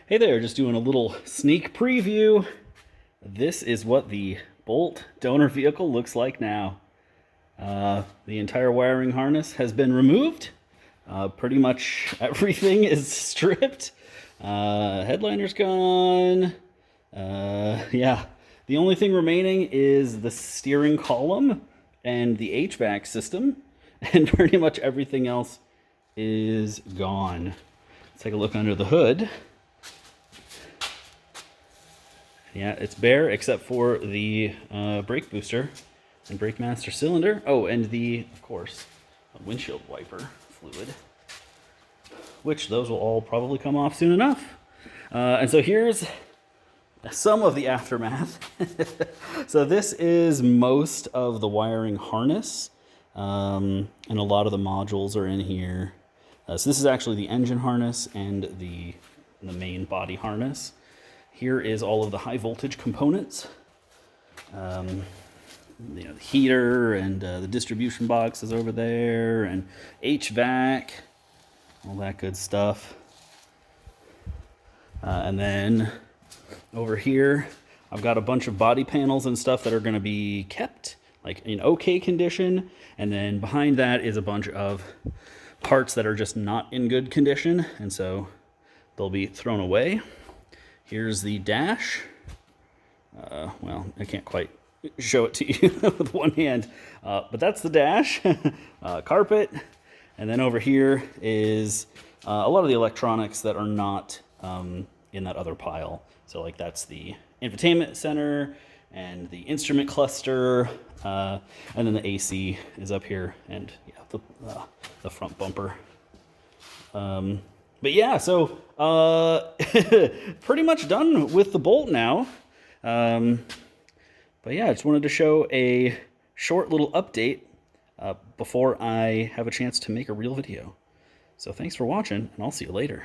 Hey there, just doing a little sneak preview. This is what the Bolt donor vehicle looks like now. The entire wiring harness has been removed. Pretty much everything is stripped. Headliner's gone. Yeah, the only thing remaining is the steering column and the HVAC system, and pretty much everything else is gone. Let's take a look under the hood. Yeah, it's bare except for the brake booster and brake master cylinder. Oh, and of course, windshield wiper fluid, which those will all probably come off soon enough. And so here's some of the aftermath. So this is most of the wiring harness, and a lot of the modules are in here. So this is actually the engine harness and the main body harness. Here is all of the high voltage components, the heater and the distribution box is over there, and HVAC, all that good stuff. And then over here, I've got a bunch of body panels and stuff that are going to be kept like in okay condition. And then behind that is a bunch of parts that are just not in good condition, and so they'll be thrown away. Here's the dash. Well, I can't quite show it to you with one hand, but that's the dash. Carpet. And then over here is a lot of the electronics that are not in that other pile. So like that's the infotainment center and the instrument cluster, and then the AC is up here, and yeah, the front bumper. But yeah, so pretty much done with the Bolt now. But yeah, I just wanted to show a short little update before I have a chance to make a real video. So thanks for watching, and I'll see you later.